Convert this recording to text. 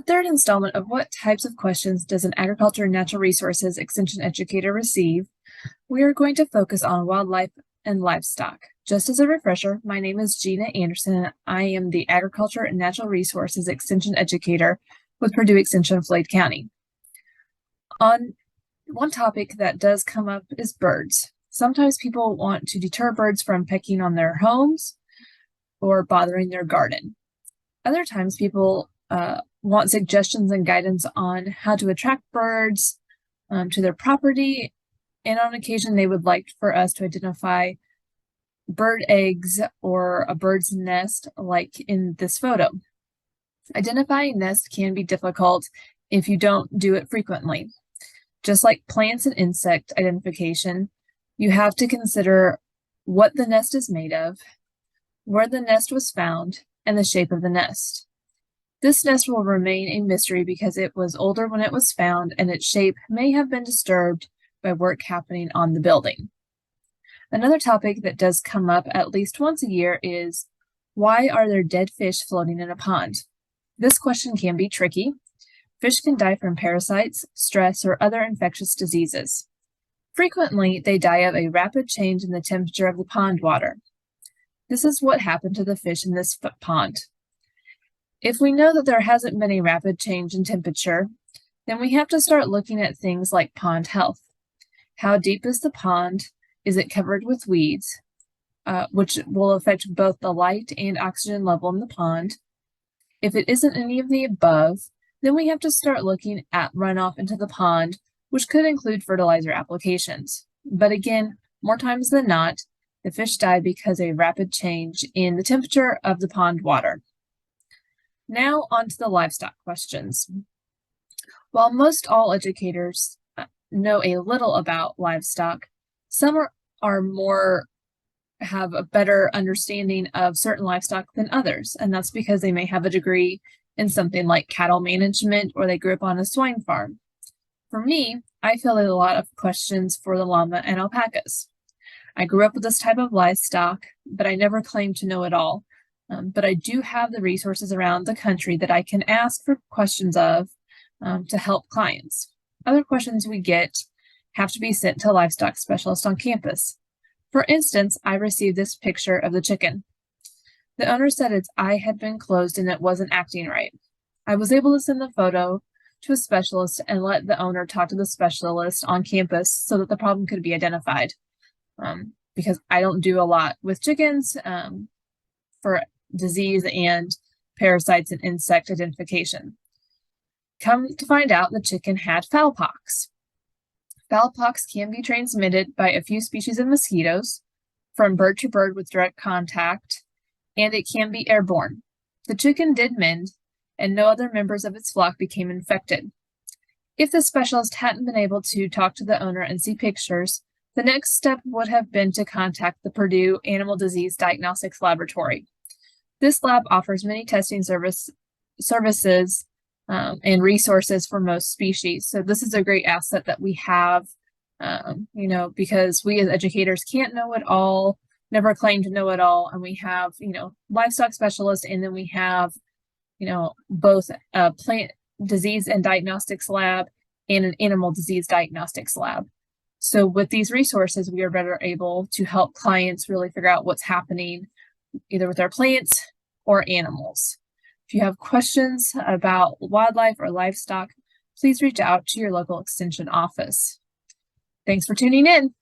third installment of What Types of Questions Does an Agriculture and Natural Resources Extension Educator Receive? We are going to focus on wildlife and livestock. Just as a refresher, my name is Gina Anderson, and I am the Agriculture and Natural Resources Extension Educator with Purdue Extension Floyd County. On one topic that does come up is birds. Sometimes people want to deter birds from pecking on their homes or bothering their garden. Other times people want suggestions and guidance on how to attract birds to their property, and on occasion they would like for us to identify bird eggs or a bird's nest like in this photo. Identifying nests can be difficult if you don't do it frequently. Just like plants and insect identification, you have to consider what the nest is made of, where the nest was found, and the shape of the nest. This nest will remain a mystery because it was older when it was found and its shape may have been disturbed by work happening on the building. Another topic that does come up at least once a year is, why are there dead fish floating in a pond? This question can be tricky. Fish can die from parasites, stress, or other infectious diseases. Frequently, they die of a rapid change in the temperature of the pond water. This is what happened to the fish in this pond. If we know that there hasn't been a rapid change in temperature, then we have to start looking at things like pond health. How deep is the pond? Is it covered with weeds, which will affect both the light and oxygen level in the pond? If it isn't any of the above, then we have to start looking at runoff into the pond, which could include fertilizer applications. But again, more times than not, the fish die because of a rapid change in the temperature of the pond water. Now on to the livestock questions. While most all educators know a little about livestock, some have a better understanding of certain livestock than others, and that's because they may have a degree in something like cattle management or they grew up on a swine farm. For me, I field a lot of questions for the llama and alpacas. I grew up with this type of livestock, but I never claimed to know it all. But I do have the resources around the country that I can ask for questions of to help clients. Other questions we get have to be sent to a livestock specialist on campus. For instance, I received this picture of the chicken. The owner said its eye had been closed and it wasn't acting right. I was able to send the photo to a specialist and let the owner talk to the specialist on campus so that the problem could be identified. Because I don't do a lot with chickens for disease and parasites and insect identification. Come to find out, the chicken had fowl pox. Fowl pox can be transmitted by a few species of mosquitoes from bird to bird with direct contact, and it can be airborne. The chicken did mend, and no other members of its flock became infected. If the specialist hadn't been able to talk to the owner and see pictures, the next step would have been to contact the Purdue Animal Disease Diagnostics Laboratory. This lab offers many testing services and resources for most species. So this is a great asset that we have, because we as educators can't know it all, never claim to know it all. And we have, livestock specialists, and then we have, both a plant disease and diagnostics lab and an animal disease diagnostics lab. So with these resources, we are better able to help clients really figure out what's happening either with their plants or animals. If you have questions about wildlife or livestock, please reach out to your local extension office. Thanks for tuning in.